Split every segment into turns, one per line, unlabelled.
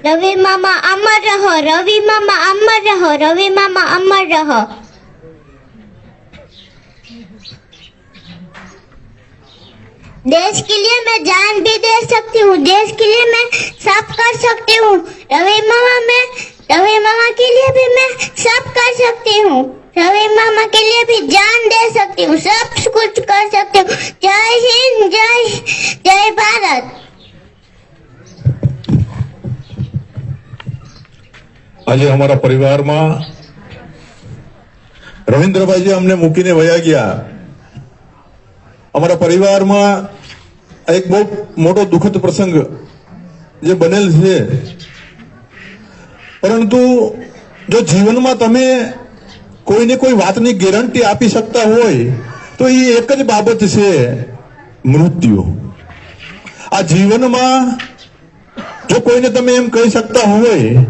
रवि मामा अमर रहो, रवि मामा अमर रहो, रवि मामा अमर रहो। देश के लिए मैं जान भी दे सकती हूँ, देश के लिए मैं सब कर सकती हूँ। रवि मामा के लिए भी मैं सब कर सकती हूँ। रवि मामा के लिए भी जान दे सकती हूँ, सब कुछ कर सकती हूँ। जय हिंद, जय भारत।
आज हमारा परिवार में रविंद्र भाई जी हमने मूकीने वया गया। અમારા પરિવારમાં એક બહુ મોટો દુઃખદ પ્રસંગ જે બનેલ છે, પરંતુ જો જીવનમાં તમે કોઈને કોઈ વાતની ગેરંટી આપી શકતા હોય તો એ એક જ બાબત છે, મૃત્યુ. આ જીવનમાં જો કોઈને તમે એમ કહી શકતા હોય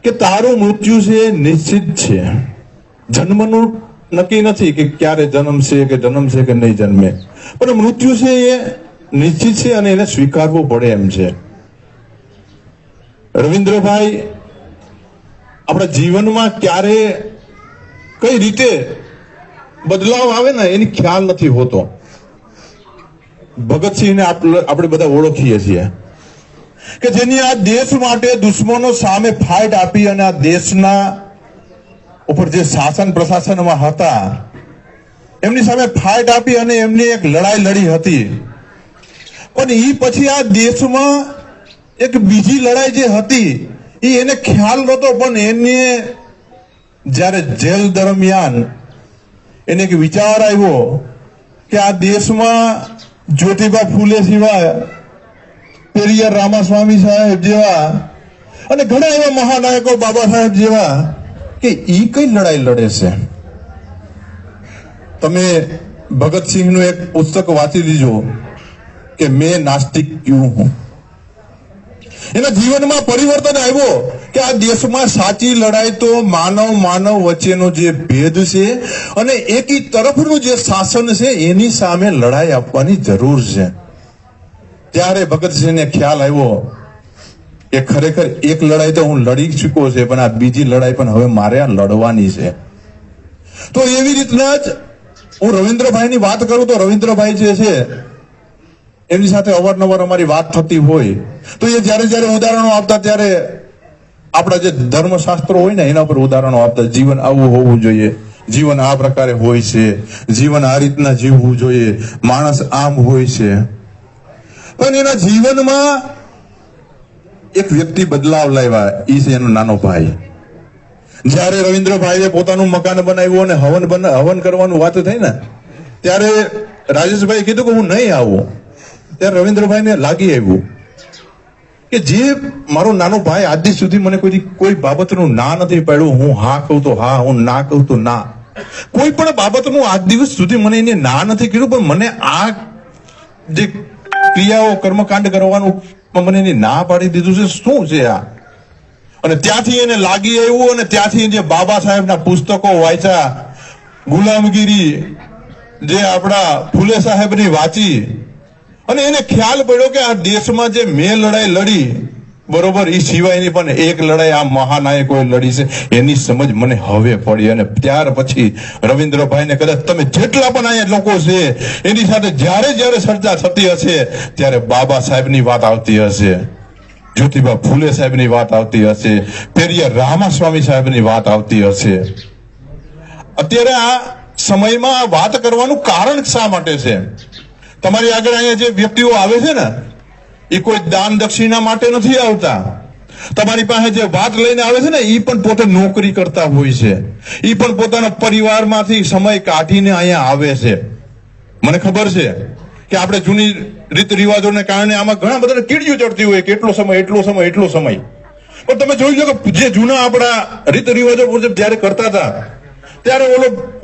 કે તારું મૃત્યુ છે નિશ્ચિત છે, જન્મનું નક્કી નથી કે ક્યારે જન્મશે કે જન્મશે કે નહીં જન્મે, પણ મૃત્યુ છે એ નિશ્ચિત છે અને એને સ્વીકારવું પડે એમ છે. રવિન્દ્રભાઈ આપણા જીવનમાં ક્યારે કઈ રીતે બદલાવ આવે ને એની ખ્યાલ નથી હોતો. ભગતસિંહને આપણે બધા ઓળખીએ છીએ કે જેની આ દેશ માટે દુશ્મનો સામે ફાઇટ આપી અને આ દેશના ઉપર જે શાસન પ્રશાસનમાં હતા એમની સામે ફાઇટ આપી અને એમની એક લડાઈ લડી હતી. પણ એ પછી આ દેશમાં એક બીજી લડાઈ જે હતી એ એને ખ્યાલ નહોતો, પણ એને જ્યારે જેલ દરમિયાન એને એક વિચાર આવ્યો કે આ દેશમાં જ્યોતિબા ફૂલે સિવાય પેરિયાર રામાસ્વામી સાહેબ જેવા અને ઘણા એવા મહાનાયકો બાબા સાહેબ જેવા કે ઈ કઈ લડાઈ લડે છે. તમે ભગતસિંહનું એક પુસ્તક વાંચી લીજો કે મેં નાસ્તિક ક્યું હું. એના જીવનમાં પરિવર્તન આવ્યો કે આ દેશમાં સાચી લડાઈ તો માનવ વચ્ચેનો જે ભેદ છે અને એકી તરફનું જે શાસન છે એની સામે લડાઈ આપવાની જરૂર છે. ત્યારે ભગતસિંહને ખ્યાલ આવ્યો કે ખરેખર એક લડાઈ તો હું લડી ચૂક્યો છે, પણ આ બીજી લડાઈ પણ હવે મારે આ લડવાની છે. તો એવી રીતના જ હું રવિન્દ્રભાઈની વાત કરું તો રવિન્દ્રભાઈ જે છે એમની સાથે અવારનવાર અમારી વાત થતી હોય તો એ જ્યારે ઉદાહરણો આપતા ત્યારે આપણા જે ધર્મશાસ્ત્રો હોય ને એના ઉપર ઉદાહરણો આપતા. જીવન આવું હોવું જોઈએ, જીવન આ પ્રકારે હોય છે, જીવન આ રીતના જીવવું જોઈએ, માણસ આમ હોય છે. પણ એના જીવનમાં એક વ્યક્તિ બદલાવ લાવ્યા, એ છે એનો નાનો ભાઈ. જયારે રવિન્દ્રભાઈએ પોતાનું મકાન બનાવ્યું અને હવન કરવાનું વાત થઈ ને ત્યારે રાજેશભાઈ કીધું કે હું નહીં આવું. ત્યારે રવિન્દ્રભાઈને લાગી આવ્યું કે જે મારો નાનો ભાઈ આજ દી સુધી મને કોઈ બાબતનું ના નથી પાડ્યું, હું હા કહું તો હા, હું ના કહું તો ના, કોઈ પણ બાબતનું આજ દિવસ સુધી મને એને ના નથી કીધું, પણ મને આ જે ક્રિયાઓ કર્મકાંડ કરવાનું મને એની ના પાડી દીધું છે, શું છે આ? અને ત્યાંથી એને લાગી આવ્યું અને ત્યાંથી જે બાબા સાહેબના પુસ્તકો વાંચ્યા, ગુલામગીરી જે આપણા ફૂલે સાહેબની વાંચી અને એને ખ્યાલ પડ્યો કે આ દેશમાં જે મેં લડાઈ લડી બરોબર એ સિવાયની પણ એક લડાઈ આ મહાનાયકોએ લડી છે એની સમજ મને હવે પડી. અને ત્યાર પછી રવિન્દ્રભાઈને કદાચ તમે જેટલા પણ અહીંયા લોકો છે એની સાથે જ્યારે ચર્ચા થતી હશે ત્યારે બાબા સાહેબની વાત આવતી હશે, જ્યોતિબા ફૂલે સાહેબની વાત આવતી હશે, પેરિયાર રામાસ્વામી સાહેબની વાત આવતી હશે. અત્યારે આ સમયમાં વાત કરવાનું કારણ શા માટે છે? તમારી આગળ અહીંયા જે વ્યક્તિઓ આવે છે ને એ કોઈ દાન દક્ષિણા માટે નથી આવતા. તમારી પાસે જે વાત લઈને આવે છે ને એ પણ પોતે નોકરી કરતા હોય છે, એ પણ પોતાના પરિવારમાંથી સમય કાઢીને અહીંયા આવે છે. મને ખબર છે કે આપણે જૂની રીત રિવાજોને કારણે આમાં ઘણા બધા કીડીઓ ચડતી હોય કે એટલો સમય. પણ તમે જોઈ લો કે જે જૂના આપણા રીત રિવાજો મુજબ જયારે કરતા હતા ત્યારે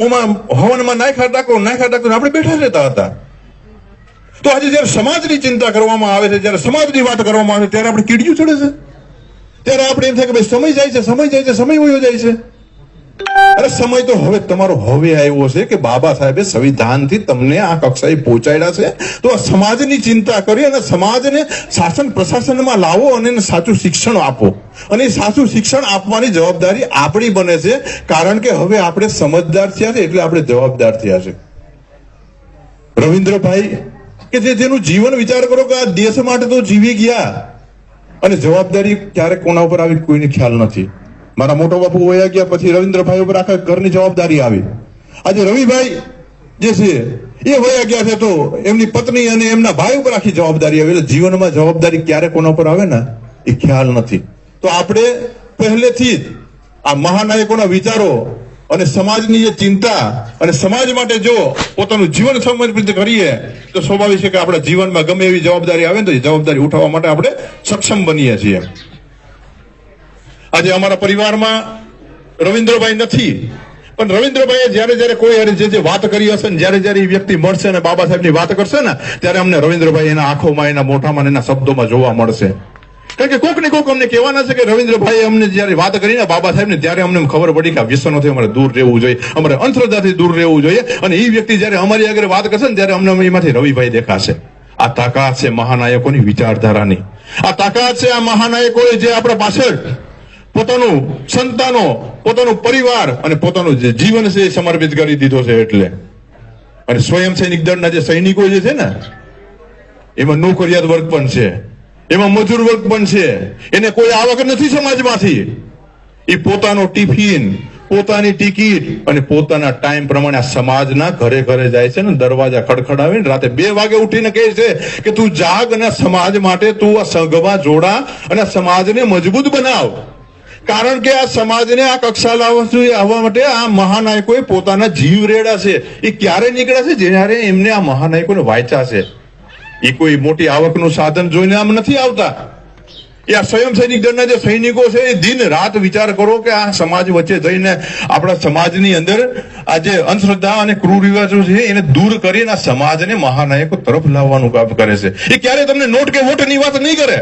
ઓમાં હવનમાં નાખ્યા ટાકો આપણે બેઠા રહેતા હતા. તો આજે જયારે સમાજની ચિંતા કરવામાં આવે છે, જયારે સમાજની વાત કરવામાં આવે છે ત્યારે આપણે કીડીઓ ચડે છે, ત્યારે આપણે એમ થાય કે ભાઈ સમય જાય છે, સમય વયો જાય છે. અરે સમય તો હવે તમારો હવે આવ્યો છે કે બાબા સાહેબે સંવિધાનથી તમને આ કક્ષાએ પહોંચાડ્યા છે, તો આ સમાજની ચિંતા કરી અને સમાજને શાસન પ્રશાસનમાં લાવો અને એને સાચું શિક્ષણ આપો. અને એ સાચું શિક્ષણ આપવાની જવાબદારી આપણી બને છે, કારણ કે હવે આપણે સમજદાર થયા છે એટલે આપણે જવાબદાર થયા છે. રવિન્દ્રભાઈ કે જેનું જીવન વિચાર કરો કે આ દેશ માટે તો જીવી ગયા અને જવાબદારી ક્યારે કોના ઉપર આવી કોઈને ખ્યાલ નથી. મારા મોટો બાપુ વયા ગયા પછી રવિન્દ્રભાઈ ઉપર આખા ઘરની જવાબદારી આવી. આજે રવિભાઈ જે છે એ વયા ગયા છે તો એમની પત્ની અને એમના ભાઈ ઉપર આખી જવાબદારી આવી. એટલે જીવનમાં જવાબદારી ક્યારે કોના ઉપર આવે ને એ ખ્યાલ નથી. તો આપણે પહેલેથી જ આ મહાનાયકોના વિચારો અને સમાજની જે ચિંતા અને સમાજ માટે જો પોતાનું જીવન સમર્પિત કરીએ તો સ્વાભાવિક છે કે આપણા જીવનમાં ગમે એવી જવાબદારી આવે ને તો એ જવાબદારી ઉઠાવવા માટે આપણે સક્ષમ બનીએ છીએ. આજે અમારા પરિવારમાં રવિન્દ્રભાઈ નથી, પણ રવિન્દ્રભાઈએ જ્યારે કોઈ જે વાત કરી હશે ને જ્યારે એ વ્યક્તિ મળશે ને બાબા સાહેબની વાત કરશે ને ત્યારે અમને રવિન્દ્રભાઈ એના આંખોમાં, એના મોઢામાં, એના શબ્દોમાં જોવા મળશે. કારણ કે કોક ને કોક અમને કહેવાના છે કે રવિન્દ્રભાઈ અમને જયારે વાત કરીને બાબા સાહેબને ત્યારે અમને ખબર પડી કે આ વ્યસનોથી અમારે દૂર રહેવું જોઈએ, અમારે અંધશ્રદ્ધાથી દૂર રહેવું જોઈએ. અને એ વ્યક્તિ જયારે અમારી આગળ વાત કરશે ને ત્યારે અમને એમાંથી રવિભાઈ દેખાશે. આ તાકાત છે મહાનાયકોની વિચારધારાની. આ તાકાત છે આ મહાનાયકોએ જે આપણા પાછળ પોતાનું સંતાનો, પોતાનું પરિવાર અને પોતાનું જે જીવન છે એ સમર્પિત કરી દીધો છે. એટલે અને સ્વયં સૈનિક દળના જે સૈનિકો જે છે ને એમાં નોકરિયાત વર્ગ પણ છે, એમાં મજૂર વર્ગ પણ છે. એને કોઈ આવક નથી સમાજમાંથી. એ પોતાનો ટિફિન, પોતાની ટિકિટ અને પોતાના ટાઈમ પ્રમાણે આ સમાજના ઘરે ઘરે જાય છે ને દરવાજા ખડખડાવીને રાતે 2 વાગે ઉઠીને કહે છે કે તું જાગ અને સમાજ માટે તું આ સંઘમાં જોડા અને સમાજને મજબૂત બનાવ. કારણ કે આ સમાજને આ કક્ષા લાવવા માટે આ મહાનાયકોએ પોતાના જીવ રેડા છે. એ ક્યારે નીકળ્યા છે? જ્યારે એમને આ મહાનાયકોને વાંચ્યા છે. એ કોઈ મોટી આવકનું સાધન જોઈને આમ નથી આવતા. એ આ સ્વયં સૈનિક દળના જે સૈનિકો છે એ દિન રાત વિચાર કરો કે આ સમાજ વચ્ચે જઈને આપણા સમાજની અંદર આ જે અંધશ્રદ્ધા અને કુરિવાજો છે એને દૂર કરીને આ સમાજને મહાનાયકો તરફ લાવવાનું કામ કરે છે. એ ક્યારે તમને નોટ કે વોટની વાત નહીં કરે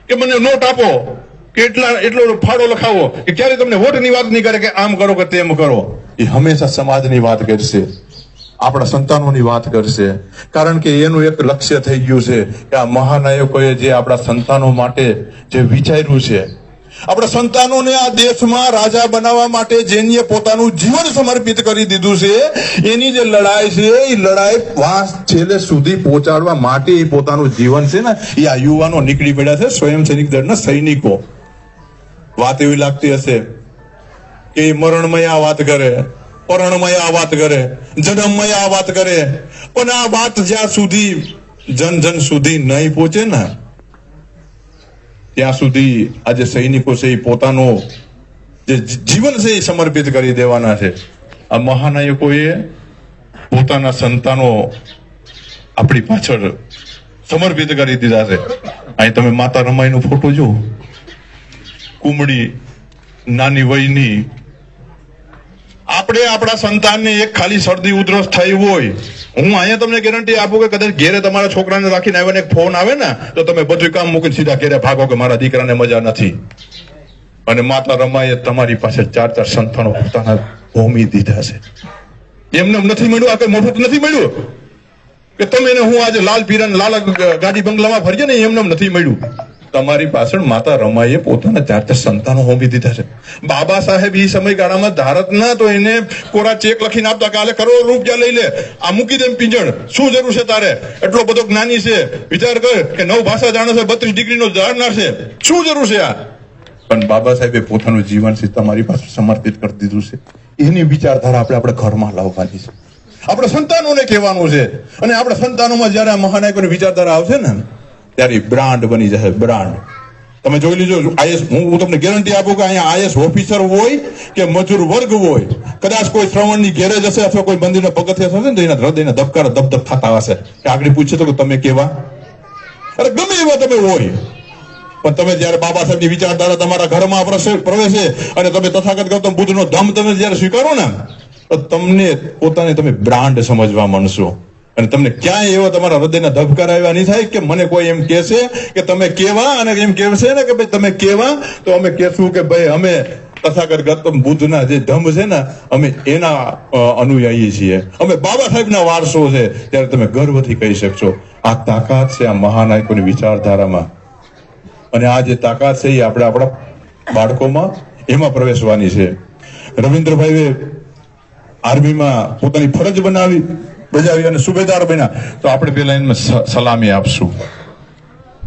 કે મને નોટ આપો કે એટલો ફાળો લખાવો, કે ક્યારે તમને વોટની વાત નહીં કરે કે આમ કરો કે તેમ કરો. એ હંમેશા સમાજની વાત કરશે, આપણા સંતાનોની વાત કરશે. કારણ કે એનું એક લક્ષ્ય થઈ ગયું છે કે આ મહાનાયકોએ જે આપણા સંતાનો માટે જે વિચાર્યું છે, આપણા સંતાનોને આ દેશમાં રાજા બનાવવા માટે જેને પોતાનું જીવન સમર્પિત કરી દીધું છે, એની જે લડાઈ છે એ લડાઈ છેલ્લે સુધી પહોંચાડવા માટે એ પોતાનું જીવન છે ને એ આ યુવાનો નીકળી પડ્યા છે, સ્વયં સૈનિક દળના સૈનિકો. વાત એવી લાગતી હશે કે મરણમય આ વાત કરે, પરણમય આ વાત કરે, જન્મમય આ વાત કરે, પણ આ વાત જ્યાં સુધી જન સુધી નહીં પહોંચે ને ત્યાં સુધી આ જે સૈનિકો છે એ પોતાનું જે જીવન છે એ સમર્પિત કરી દેવાના છે. આ મહાનાયકોએ પોતાના સંતાનો આપણી પાછળ સમર્પિત કરી દીધા છે. અહીં તમે માતા રમાઈનો ફોટો જો, કુમળી નાની વયની. આપણે આપણા સંતાનને એક ખાલી શરદી ઉધરસ થઈ હોય, હું અહીંયા તમને ગેરંટી આપું કે કદાચ ઘેરે તમારા છોકરાને રાખીને આવ્યો એક ફોન આવે ને તો તમે બધું કામ મૂકીને સીધા ઘેરે ભાગો કે મારા દીકરાને મજા નથી. અને માતા રમાએ તમારી પાસે 4 સંતાનો પોતાના હોમી દીધા છે. એમને નથી મળ્યું, આ કઈ મોટું નથી મળ્યું કે તમે હું આજે લાલ પીરાને લાલ ગાડી બંગલામાં ફરીએ ને, એમને નથી મળ્યું. તમારી પાછળ માતા રમાઈએ પોતાના 4 સંતાનો હોમી દીધા છે. બાબા સાહેબ એ સમયગાળામાં ધારત ના તો એને કોરા ચેક લખીને આપતા, કાલે કરોડ રૂપિયા લઈ લે, આ મૂકી દે પિંજણ, શું જરૂર છે તારે, એટલો બધો જ્ઞાની છે, વિચાર કર કે 9 ભાષા જાણે છે, 32 ડિગ્રીનો જાણનાર છે, શું જરૂર છે આ? પણ બાબા સાહેબે પોતાનું જીવન છે તમારી પાસે સમર્પિત કરી દીધું છે. એની વિચારધારા આપણે ઘરમાં લાવવાની છે, આપણા સંતાનોને કહેવાનું છે. અને આપણા સંતાનોમાં જયારે આ મહાનાયકોની વિચારધારા આવશે ને ત્યારે બ્રાન્ડ બની જશે. બ્રાન્ડ તમે જોઈ લીજો. આઈએસ હું તમને ગેરંટી આપું કે અહીંયા આઈએસ ઓફિસર હોય કે મજૂર વર્ગ હોય, કદાચ કોઈ શ્રવણની ઘેરે જશે અથવા કોઈ મંદિરના પગથિયા થશે ને તો એના હૃદયના ધબકારા ધબધબ થતા હશે કે આગળ પૂછે તો કે તમે કેવા, અરે ગમે એવા તમે હોય, પણ તમે જયારે બાબા સાહેબની વિચારધારા તમારા ઘરમાં પ્રવેશે અને તમે તથાગત ગૌતમ બુદ્ધનો ધમ તમે જયારે સ્વીકારો ને તો તમને પોતાને તમે બ્રાન્ડ સમજવા માંડશો. અને તમને ક્યાંય એવો તમારા હૃદયના ધબકારા એવા નહીં થાય કે મને કોઈ એમ કહેશે કે તમે કેવા, અને એમ કહેશે ને કે ભાઈ તમે કેવા, તો અમે કહેશું કે ભાઈ અમે તથાગત ગૌતમ બુદ્ધના જે ધમ્મ છે ને, અમે એના અનુયાયી છીએ. અમે બાબા સાહેબના વારસો છે, ત્યારે તમે ગર્વથી કહી શકશો. આ તાકાત છે આ મહાનાયકોની વિચારધારામાં. અને આ જે તાકાત છે એ આપણે આપણા બાળકોમાં એમાં પ્રવેશવાની છે. રવિન્દ્રભાઈએ આર્મીમાં પોતાની ફરજ બજાવી અને સુબેદાર બન્યા, તો આપણે પેલા એને સલામી આપશું.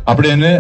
આપણે એને